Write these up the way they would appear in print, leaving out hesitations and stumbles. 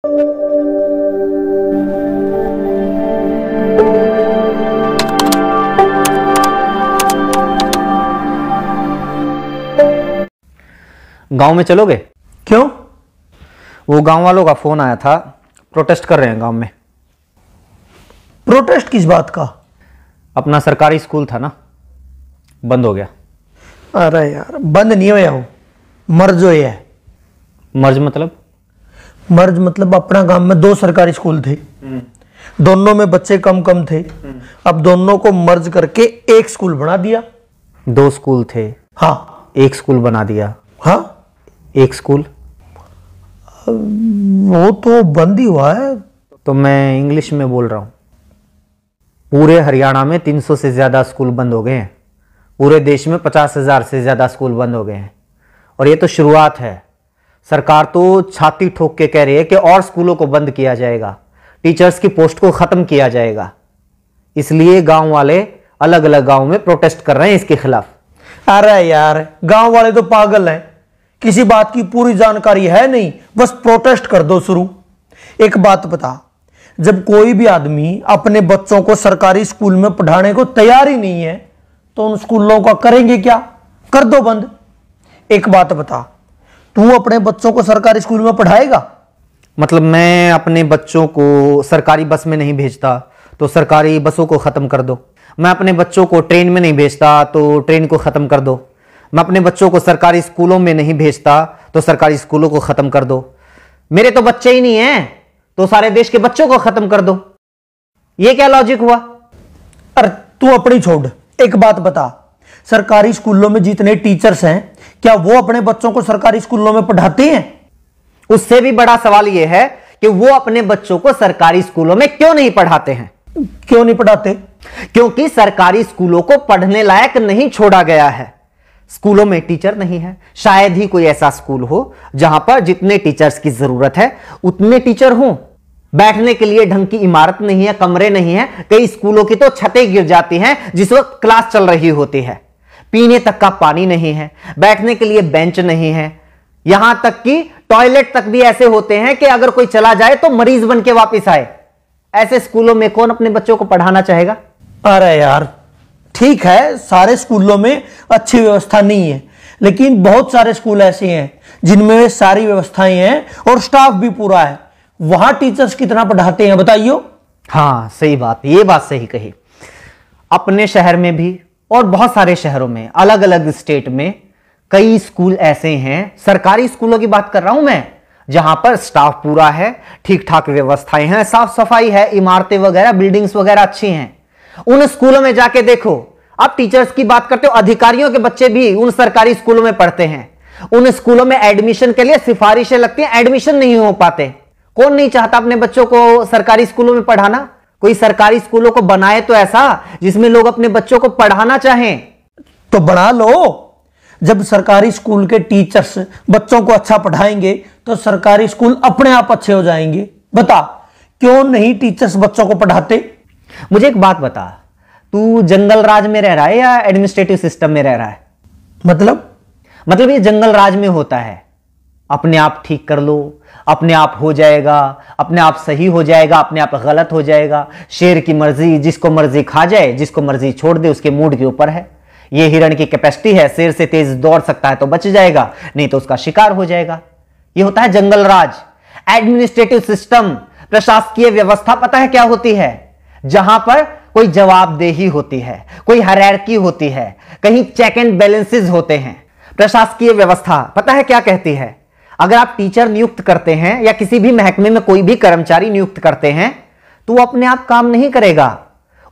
गांव में चलोगे? क्यों? वो गांव वालों का फोन आया था, प्रोटेस्ट कर रहे हैं गांव में। प्रोटेस्ट किस बात का? अपना सरकारी स्कूल था ना, बंद हो गया। अरे यार, बंद नहीं होया हो, मर्ज हो है। मर्ज मतलब? मर्ज मतलब अपना गांव में 2 सरकारी स्कूल थे, दोनों में बच्चे कम कम थे। अब दोनों को मर्ज करके एक स्कूल बना दिया। 2 स्कूल थे, हाँ, एक स्कूल बना दिया। हाँ, एक स्कूल वो तो बंद ही हुआ है। तो मैं इंग्लिश में बोल रहा हूं। पूरे हरियाणा में 300 से ज्यादा स्कूल बंद हो गए हैं। पूरे देश में 50,000 से ज्यादा स्कूल बंद हो गए हैं। और ये तो शुरुआत है। सरकार तो छाती ठोक के कह रही है कि और स्कूलों को बंद किया जाएगा, टीचर्स की पोस्ट को खत्म किया जाएगा। इसलिए गांव वाले अलग अलग गांव में प्रोटेस्ट कर रहे हैं इसके खिलाफ। अरे यार, गांव वाले तो पागल हैं, किसी बात की पूरी जानकारी है नहीं, बस प्रोटेस्ट कर दो शुरू। एक बात बता, जब कोई भी आदमी अपने बच्चों को सरकारी स्कूल में पढ़ाने को तैयार ही नहीं है तो उन स्कूलों का करेंगे क्या? कर दो बंद। एक बात बता, तू अपने बच्चों को सरकारी स्कूल में पढ़ाएगा? मतलब मैं अपने बच्चों को सरकारी बस में नहीं भेजता तो सरकारी बसों को खत्म कर दो। मैं अपने बच्चों को ट्रेन में नहीं भेजता तो ट्रेन को खत्म कर दो। मैं अपने बच्चों को सरकारी स्कूलों में नहीं भेजता तो सरकारी स्कूलों को खत्म कर दो। मेरे तो बच्चे ही नहीं हैं तो सारे देश के बच्चों को खत्म कर दो। ये क्या लॉजिक हुआ? अरे तू अपनी छोड़, एक बात बता, सरकारी स्कूलों में जितने टीचर्स हैं क्या वो अपने बच्चों को सरकारी स्कूलों में पढ़ाते हैं? उससे भी बड़ा सवाल यह है कि वो अपने बच्चों को सरकारी स्कूलों में क्यों नहीं पढ़ाते हैं? क्यों नहीं पढ़ाते? क्योंकि सरकारी स्कूलों को पढ़ने लायक नहीं छोड़ा गया है। स्कूलों में टीचर नहीं है। शायद ही कोई ऐसा स्कूल हो जहां पर जितने टीचर्स की जरूरत है उतने टीचर हों। बैठने के लिए ढंग की इमारत नहीं है, कमरे नहीं है। कई स्कूलों की तो छतें गिर जाती हैं जिस वक्त क्लास चल रही होती है। पीने तक का पानी नहीं है, बैठने के लिए बेंच नहीं है। यहां तक कि टॉयलेट तक भी ऐसे होते हैं कि अगर कोई चला जाए तो मरीज बन के वापिस आए। ऐसे स्कूलों में कौन अपने बच्चों को पढ़ाना चाहेगा? अरे यार, ठीक है, सारे स्कूलों में अच्छी व्यवस्था नहीं है, लेकिन बहुत सारे स्कूल ऐसे हैं जिनमें सारी व्यवस्थाएं हैं और स्टाफ भी पूरा है। वहां टीचर्स कितना पढ़ाते हैं बताइयो? हाँ, सही बात, ये बात सही कही। अपने शहर में भी और बहुत सारे शहरों में, अलग अलग स्टेट में कई स्कूल ऐसे हैं, सरकारी स्कूलों की बात कर रहा हूं मैं, जहां पर स्टाफ पूरा है, ठीक ठाक व्यवस्थाएं हैं, साफ सफाई है, इमारतें वगैरह, बिल्डिंग्स वगैरह अच्छी हैं। उन स्कूलों में जाके देखो। आप टीचर्स की बात करते हो, अधिकारियों के बच्चे भी उन सरकारी स्कूलों में पढ़ते हैं। उन स्कूलों में एडमिशन के लिए सिफारिशें लगती हैं, एडमिशन नहीं हो पाते। कौन नहीं चाहता अपने बच्चों को सरकारी स्कूलों में पढ़ाना? कोई सरकारी स्कूलों को बनाए तो ऐसा जिसमें लोग अपने बच्चों को पढ़ाना चाहें। तो बना लो। जब सरकारी स्कूल के टीचर्स बच्चों को अच्छा पढ़ाएंगे तो सरकारी स्कूल अपने आप अच्छे हो जाएंगे। बता, क्यों नहीं टीचर्स बच्चों को पढ़ाते? मुझे एक बात बता, तू जंगल राज में रह रहा है या एडमिनिस्ट्रेटिव सिस्टम में रह रहा है? मतलब ये जंगल राज में होता है, अपने आप ठीक कर लो, अपने आप हो जाएगा, अपने आप सही हो जाएगा, अपने आप गलत हो जाएगा। शेर की मर्जी, जिसको मर्जी खा जाए, जिसको मर्जी छोड़ दे, उसके मूड के ऊपर है। ये हिरण की कैपेसिटी है, शेर से तेज दौड़ सकता है तो बच जाएगा, नहीं तो उसका शिकार हो जाएगा। ये होता है जंगल राज। एडमिनिस्ट्रेटिव सिस्टम, प्रशासकीय व्यवस्था पता है क्या होती है? जहां पर कोई जवाबदेही होती है, कोई हायरार्की होती है, कहीं चेक एंड बैलेंसेस होते हैं। प्रशासकीय व्यवस्था पता है क्या कहती है? अगर आप टीचर नियुक्त करते हैं या किसी भी महकमे में कोई भी कर्मचारी नियुक्त करते हैं तो वो अपने आप काम नहीं करेगा,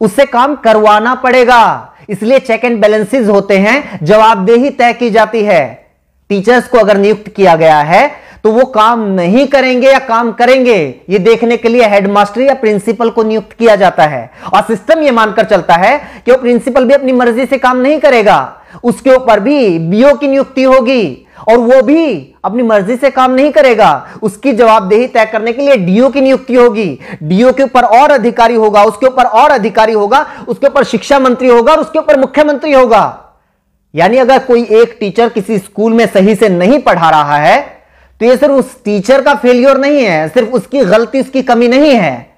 उससे काम करवाना पड़ेगा। इसलिए चेक एंड बैलेंसेस होते हैं, जवाबदेही तय की जाती है। टीचर्स को अगर नियुक्त किया गया है तो वो काम नहीं करेंगे या काम करेंगे, ये देखने के लिए हेडमास्टर या प्रिंसिपल को नियुक्त किया जाता है। और सिस्टम ये मानकर चलता है कि वो प्रिंसिपल भी अपनी मर्जी से काम नहीं करेगा, उसके ऊपर भी बीओ की नियुक्ति होगी और वो भी अपनी मर्जी से काम नहीं करेगा। उसकी जवाबदेही तय करने के लिए डीओ की नियुक्ति होगी। डीओ के ऊपर और अधिकारी होगा, उसके ऊपर और अधिकारी होगा, उसके ऊपर शिक्षा मंत्री होगा और उसके ऊपर मुख्यमंत्री होगा। यानी अगर कोई एक टीचर किसी स्कूल में सही से नहीं पढ़ा रहा है तो ये सिर्फ उस टीचर का फेलियर नहीं है, सिर्फ उसकी गलती, उसकी कमी नहीं है,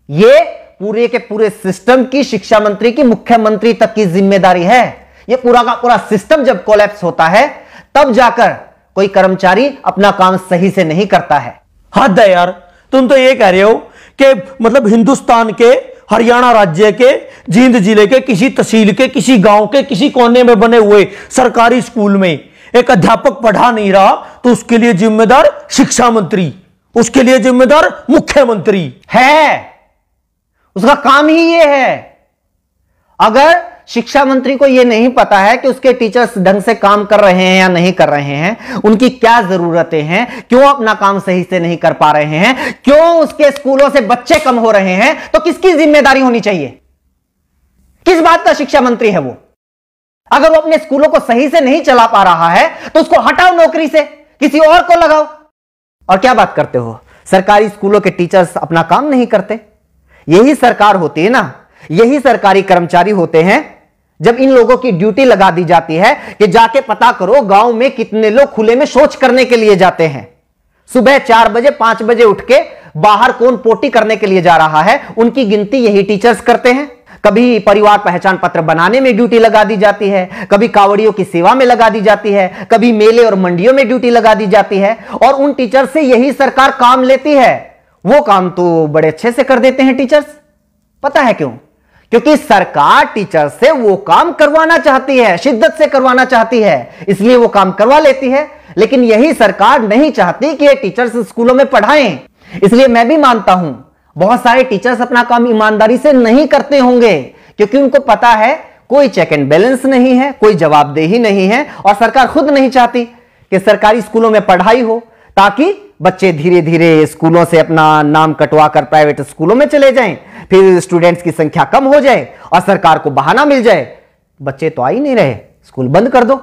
ये पूरे के पूरे सिस्टम की, शिक्षा मंत्री की, मुख्यमंत्री तक की जिम्मेदारी है। ये पूरा का पूरा सिस्टम जब कोलैप्स होता है तब जाकर कोई कर्मचारी अपना काम सही से नहीं करता है। हद है यार, तुम तो ये कह रहे हो कि मतलब हिंदुस्तान के हरियाणा राज्य के जींद जिले के किसी तहसील के किसी गांव के किसी कोने में बने हुए सरकारी स्कूल में एक अध्यापक पढ़ा नहीं रहा तो उसके लिए जिम्मेदार शिक्षा मंत्री, उसके लिए जिम्मेदार मुख्यमंत्री है। उसका काम ही ये है। अगर शिक्षा मंत्री को यह नहीं पता है कि उसके टीचर्स ढंग से काम कर रहे हैं या नहीं कर रहे हैं, उनकी क्या जरूरतें हैं, क्यों अपना काम सही से नहीं कर पा रहे हैं, क्यों उसके स्कूलों से बच्चे कम हो रहे हैं, तो किसकी जिम्मेदारी होनी चाहिए? किस बात का शिक्षा मंत्री है वो? अगर वो अपने स्कूलों को सही से नहीं चला पा रहा है तो उसको हटाओ नौकरी से, किसी और को लगाओ। और क्या बात करते हो, सरकारी स्कूलों के टीचर्स अपना काम नहीं करते? यही सरकार होती है ना, यही सरकारी कर्मचारी होते हैं जब इन लोगों की ड्यूटी लगा दी जाती है कि जाके पता करो गांव में कितने लोग खुले में शौच करने के लिए जाते हैं। सुबह 4 बजे 5 बजे उठ के बाहर कौन पोटी करने के लिए जा रहा है, उनकी गिनती यही टीचर्स करते हैं। कभी परिवार पहचान पत्र बनाने में ड्यूटी लगा दी जाती है, कभी कावड़ियों की सेवा में लगा दी जाती है, कभी मेले और मंडियों में ड्यूटी लगा दी जाती है, और उन टीचर से यही सरकार काम लेती है। वो काम तो बड़े अच्छे से कर देते हैं टीचर्स। पता है क्यों? क्योंकि सरकार टीचर से वो काम करवाना चाहती है, शिद्दत से करवाना चाहती है, इसलिए वो काम करवा लेती है। लेकिन यही सरकार नहीं चाहती कि ये टीचर्स स्कूलों में पढ़ाएं। इसलिए मैं भी मानता हूं बहुत सारे टीचर्स अपना काम ईमानदारी से नहीं करते होंगे, क्योंकि उनको पता है कोई चेक एंड बैलेंस नहीं है, कोई जवाबदेही नहीं है, और सरकार खुद नहीं चाहती कि सरकारी स्कूलों में पढ़ाई हो, ताकि बच्चे धीरे धीरे स्कूलों से अपना नाम कटवा कर प्राइवेट स्कूलों में चले जाएं, फिर स्टूडेंट्स की संख्या कम हो जाए और सरकार को बहाना मिल जाए, बच्चे तो आ ही नहीं रहे, स्कूल बंद कर दो।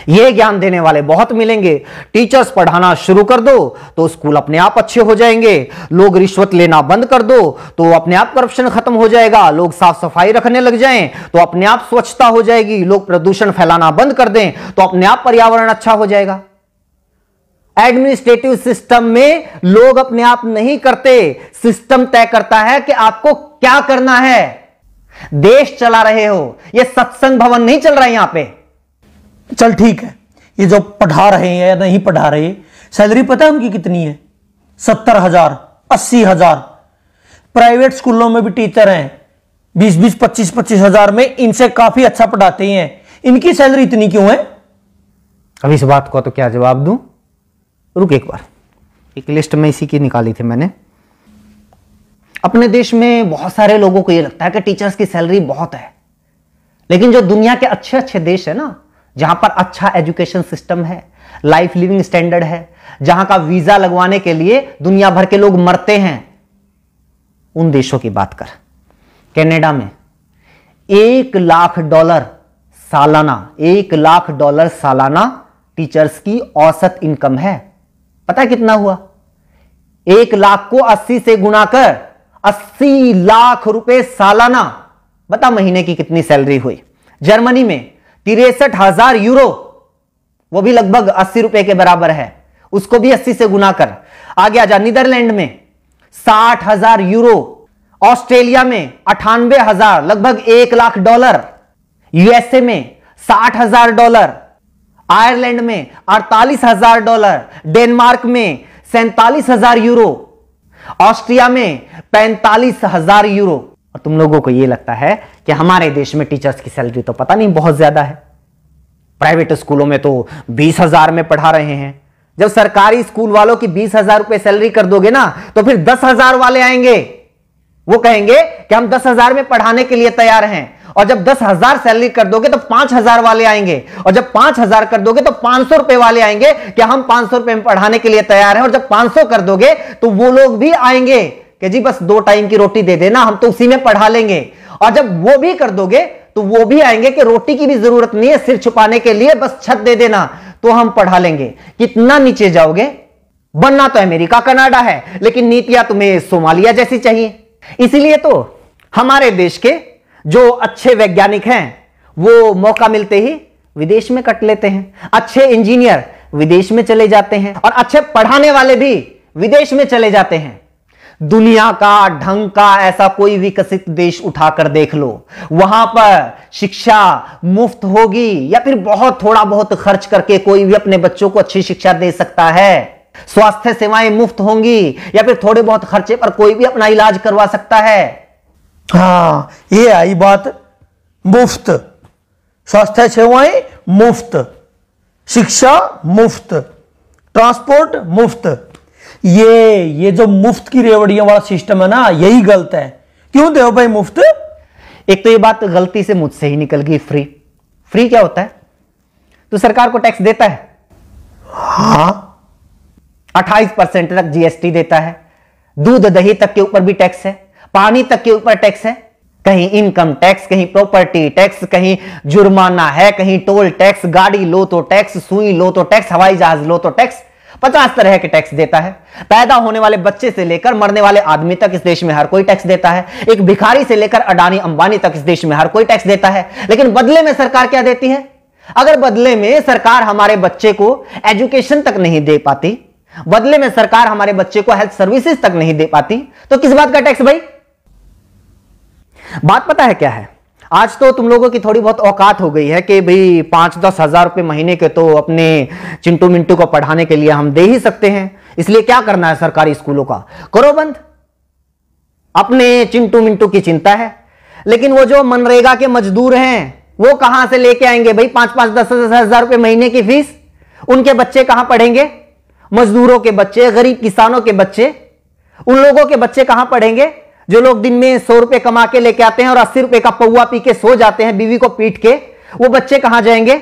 ये ज्ञान देने वाले बहुत मिलेंगे। टीचर्स पढ़ाना शुरू कर दो तो स्कूल अपने आप अच्छे हो जाएंगे। लोग रिश्वत लेना बंद कर दो तो अपने आप करप्शन खत्म हो जाएगा। लोग साफ सफाई रखने लग जाएं तो अपने आप स्वच्छता हो जाएगी। लोग प्रदूषण फैलाना बंद कर दें तो अपने आप पर्यावरण अच्छा हो जाएगा। एडमिनिस्ट्रेटिव सिस्टम में लोग अपने आप नहीं करते, सिस्टम तय करता है कि आपको क्या करना है। देश चला रहे हो, यह सत्संग भवन नहीं चल रहा है यहां पे। चल ठीक है, ये जो पढ़ा रहे हैं या नहीं पढ़ा रहे, सैलरी पता है उनकी कितनी है? 70,000, 80,000। प्राइवेट स्कूलों में भी टीचर हैं 20-20, 25-25 हजार में, इनसे काफी अच्छा पढ़ाते हैं। इनकी सैलरी इतनी क्यों है? अब इस बात को तो क्या जवाब दूं? रुक एक बार, एक लिस्ट में इसी की निकाली थी मैंने। अपने देश में बहुत सारे लोगों को यह लगता है कि टीचर्स की सैलरी बहुत है, लेकिन जो दुनिया के अच्छे अच्छे देश है ना, जहां पर अच्छा एजुकेशन सिस्टम है, लाइफ लिविंग स्टैंडर्ड है, जहां का वीजा लगवाने के लिए दुनिया भर के लोग मरते हैं, उन देशों की बात कर। कनाडा में $1 लाख सालाना, $1 लाख सालाना टीचर्स की औसत इनकम है। पता है कितना हुआ? 1 लाख को 80 से गुणा कर 80 लाख रुपए सालाना। बता महीने की कितनी सैलरी हुई? जर्मनी में 63,000 यूरो, वो भी लगभग 80 रुपए के बराबर है, उसको भी 80 से गुना कर। आगे आजा, नीदरलैंड में 60,000 यूरो, ऑस्ट्रेलिया में 98,000, लगभग $1 लाख, यूएसए में $60,000, आयरलैंड में $48,000, डेनमार्क में 47,000 यूरो, ऑस्ट्रिया में 45,000 यूरो। और तुम लोगों को यह लगता है कि हमारे देश में टीचर्स की सैलरी तो पता नहीं बहुत ज्यादा है। प्राइवेट स्कूलों में तो 20,000 में पढ़ा रहे हैं। जब सरकारी स्कूल वालों की 20,000 रुपए सैलरी कर दोगे ना, तो फिर 10,000 वाले आएंगे, वो कहेंगे कि हम 10,000 में पढ़ाने के लिए तैयार हैं। और जब 10,000 सैलरी कर दोगे तो 5,000 वाले आएंगे, और जब 5,000 कर दोगे तो 500 रुपए वाले आएंगे कि हम 500 रुपए में पढ़ाने के लिए तैयार हैं। और जब 500 कर दोगे तो वो लोग भी आएंगे कि जी बस 2 टाइम की रोटी दे देना, हम तो उसी में पढ़ा लेंगे। और जब वो भी कर दोगे तो वो भी आएंगे कि रोटी की भी जरूरत नहीं है, सिर छुपाने के लिए बस छत दे देना तो हम पढ़ा लेंगे। कितना नीचे जाओगे? बनना तो अमेरिका कनाडा है, लेकिन नीतियां तुम्हें सोमालिया जैसी चाहिए। इसीलिए तो हमारे देश के जो अच्छे वैज्ञानिक हैं वो मौका मिलते ही विदेश में कट लेते हैं। अच्छे इंजीनियर विदेश में चले जाते हैं, और अच्छे पढ़ाने वाले भी विदेश में चले जाते हैं। दुनिया का ढंग का ऐसा कोई विकसित देश उठाकर देख लो, वहां पर शिक्षा मुफ्त होगी या फिर बहुत थोड़ा बहुत खर्च करके कोई भी अपने बच्चों को अच्छी शिक्षा दे सकता है। स्वास्थ्य सेवाएं मुफ्त होंगी या फिर थोड़े बहुत खर्चे पर कोई भी अपना इलाज करवा सकता है। हाँ, ये आई बात, मुफ्त स्वास्थ्य सेवाएं मुफ्त, शिक्षा मुफ्त, ट्रांसपोर्ट मुफ्त। ये जो मुफ्त की रेवड़ियों वाला सिस्टम है ना, यही गलत है। क्यों दे भाई मुफ्त? एक तो ये बात गलती से मुझसे ही निकल गई। फ्री फ्री क्या होता है? तो सरकार को टैक्स देता है। हाँ, 28% तक जीएसटी देता है, दूध दही तक के ऊपर भी टैक्स है, पानी तक के ऊपर टैक्स है, कहीं इनकम टैक्स, कहीं प्रॉपर्टी टैक्स, कहीं जुर्माना है, कहीं टोल टैक्स, गाड़ी लो तो टैक्स, सुई लो तो टैक्स, हवाई जहाज लो तो टैक्स, 50 तरह के टैक्स देता है। पैदा होने वाले बच्चे से लेकर मरने वाले आदमी तक इस देश में हर कोई टैक्स देता है। एक भिखारी से लेकर अडानी अंबानी तक इस देश में हर कोई टैक्स देता है। लेकिन बदले में सरकार क्या देती है? अगर बदले में सरकार हमारे बच्चे को एजुकेशन तक नहीं दे पाती, बदले में सरकार हमारे बच्चे को हेल्थ सर्विसेज तक नहीं दे पाती, तो किस बात का टैक्स भाई? बात पता है क्या है? आज तो तुम लोगों की थोड़ी बहुत औकात हो गई है कि भाई 5-10 हजार रुपए महीने के तो अपने चिंटू मिंटू को पढ़ाने के लिए हम दे ही सकते हैं, इसलिए क्या करना है सरकारी स्कूलों का, करो बंद। अपने चिंटू मिंटू की चिंता है, लेकिन वो जो मनरेगा के मजदूर हैं वो कहां से लेके आएंगे भाई 5-5, 10-10 हजार रुपए महीने की फीस? उनके बच्चे कहां पढ़ेंगे? मजदूरों के बच्चे, गरीब किसानों के बच्चे, उन लोगों के बच्चे कहां पढ़ेंगे जो लोग दिन में 100 रुपए कमा के लेके आते हैं और 80 रुपए का पौवा पी के सो जाते हैं बीवी को पीट के? वो बच्चे कहां जाएंगे?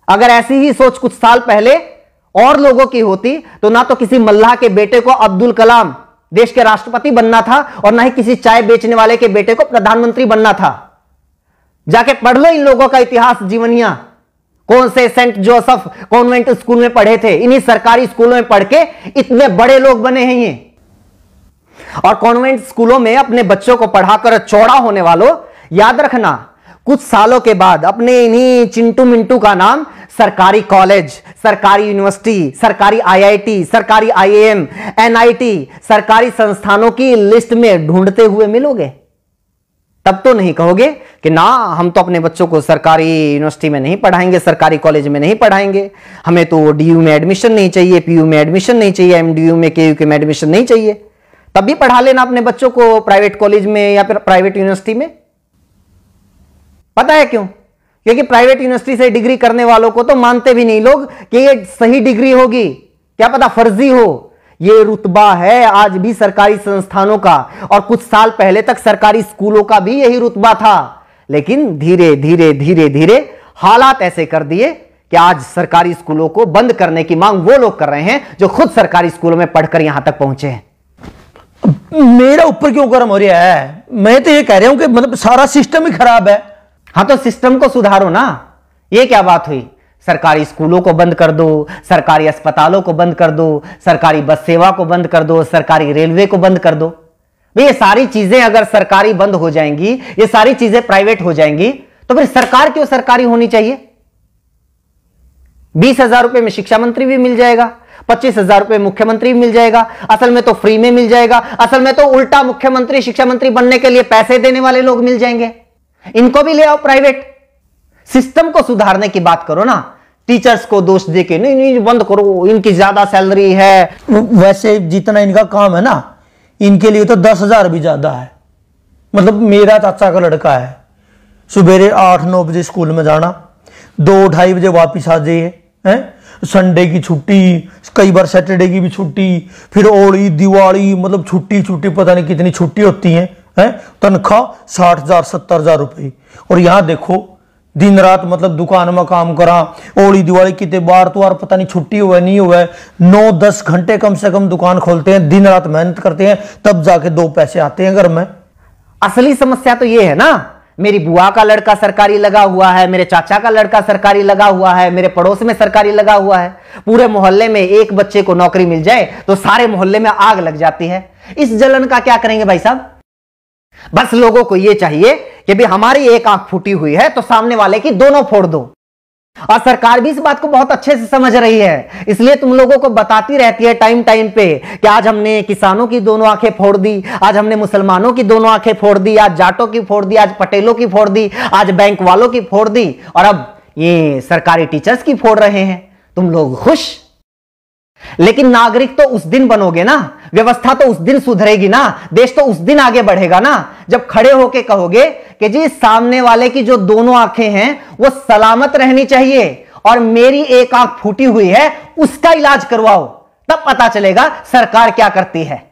अगर ऐसी ही सोच कुछ साल पहले और लोगों की होती तो ना तो किसी मल्लाह के बेटे को अब्दुल कलाम देश के राष्ट्रपति बनना था और ना ही किसी चाय बेचने वाले के बेटे को प्रधानमंत्री बनना था। जाके पढ़ लो इन लोगों का इतिहास, जीवनियां। कौन से सेंट जोसेफ कॉन्वेंट स्कूल में पढ़े थे, इन्हीं सरकारी स्कूलों में पढ़ के इतने बड़े लोग बने हैं ये। और कॉन्वेंट स्कूलों में अपने बच्चों को पढ़ाकर चौड़ा होने वालों, याद रखना कुछ सालों के बाद अपने इन्हीं चिंटू मिंटू का नाम सरकारी कॉलेज, सरकारी यूनिवर्सिटी, सरकारी आईआईटी, सरकारी आईएएम, एनआईटी, सरकारी संस्थानों की लिस्ट में ढूंढते हुए मिलोगे। तब तो नहीं कहोगे कि ना हम तो अपने बच्चों को सरकारी यूनिवर्सिटी में नहीं पढ़ाएंगे, सरकारी कॉलेज में नहीं पढ़ाएंगे, हमें तो डीयू में एडमिशन नहीं चाहिए, पीयू में एडमिशन नहीं चाहिए, एमडीयू में केयू में एडमिशन नहीं चाहिए। तब भी पढ़ा लेना अपने बच्चों को प्राइवेट कॉलेज में या फिर प्राइवेट यूनिवर्सिटी में। पता है क्यों? क्योंकि प्राइवेट यूनिवर्सिटी से डिग्री करने वालों को तो मानते भी नहीं लोग कि ये सही डिग्री होगी, क्या पता फर्जी हो। ये रुतबा है आज भी सरकारी संस्थानों का, और कुछ साल पहले तक सरकारी स्कूलों का भी यही रुतबा था। लेकिन धीरे धीरे धीरे धीरे हालात ऐसे कर दिए कि आज सरकारी स्कूलों को बंद करने की मांग वो लोग कर रहे हैं जो खुद सरकारी स्कूलों में पढ़कर यहां तक पहुंचे हैं। मेरा ऊपर क्यों गर्म हो रहा है? मैं तो ये कह रहा हूं कि मतलब सारा सिस्टम ही खराब है। हाँ तो सिस्टम को सुधारो ना। ये क्या बात हुई? सरकारी स्कूलों को बंद कर दो, सरकारी अस्पतालों को बंद कर दो, सरकारी बस सेवा को बंद कर दो, सरकारी रेलवे को बंद कर दो। ये सारी चीजें अगर सरकारी बंद हो जाएंगी, ये सारी चीजें प्राइवेट हो जाएंगी, तो फिर सरकार क्यों सरकारी होनी चाहिए? 20,000 रुपए में शिक्षा मंत्री भी मिल जाएगा, 25,000 रुपए मुख्यमंत्री भी मिल जाएगा, असल में तो फ्री में मिल जाएगा। असल में तो उल्टा मुख्यमंत्री शिक्षा मंत्री बनने के लिए पैसे देने वाले लोग मिल जाएंगे। इनको भी ले आओ प्राइवेट। सिस्टम को सुधारने की बात करो ना, टीचर्स को दोष देके नहीं नहीं बंद करो, इनकी ज्यादा सैलरी है। वैसे जितना इनका काम है ना, इनके लिए तो 10,000 भी ज्यादा है। मतलब मेरा चाचा का लड़का है, सुबेरे 8-9 बजे स्कूल में जाना, 2-2:30 बजे वापिस आ जाइए, संडे की छुट्टी, कई बार सैटरडे की भी छुट्टी, फिर होली दिवाली, मतलब छुट्टी छुट्टी पता नहीं कितनी छुट्टी होती है। तनख्वाह 60,000 70,000 रुपए। और यहाँ देखो दिन रात मतलब दुकान में काम करा, होली दिवाली कितने बार तो पता नहीं छुट्टी हुआ नहीं हुआ, 9-10 घंटे कम से कम दुकान खोलते हैं, दिन रात मेहनत करते हैं, तब जाके 2 पैसे आते हैं घर में। असली समस्या तो ये है ना, मेरी बुआ का लड़का सरकारी लगा हुआ है, मेरे चाचा का लड़का सरकारी लगा हुआ है, मेरे पड़ोस में सरकारी लगा हुआ है। पूरे मोहल्ले में एक बच्चे को नौकरी मिल जाए तो सारे मोहल्ले में आग लग जाती है। इस जलन का क्या करेंगे भाई साहब? बस लोगों को यह चाहिए कि भी हमारी एक आंख फूटी हुई है तो सामने वाले की दोनों फोड़ दो। और सरकार भी इस बात को बहुत अच्छे से समझ रही है, इसलिए तुम लोगों को बताती रहती है टाइम टाइम पे कि आज हमने किसानों की दोनों आंखें फोड़ दी, आज हमने मुसलमानों की दोनों आंखें फोड़ दी, आज जाटों की फोड़ दी, आज पटेलों की फोड़ दी, आज बैंक वालों की फोड़ दी, और अब ये सरकारी टीचर्स की फोड़ रहे हैं। तुम लोग खुश। लेकिन नागरिक तो उस दिन बनोगे ना, व्यवस्था तो उस दिन सुधरेगी ना, देश तो उस दिन आगे बढ़ेगा ना, जब खड़े होके कहोगे कि जी सामने वाले की जो दोनों आंखें हैं वो सलामत रहनी चाहिए और मेरी एक आंख फूटी हुई है उसका इलाज करवाओ, तब पता चलेगा सरकार क्या करती है।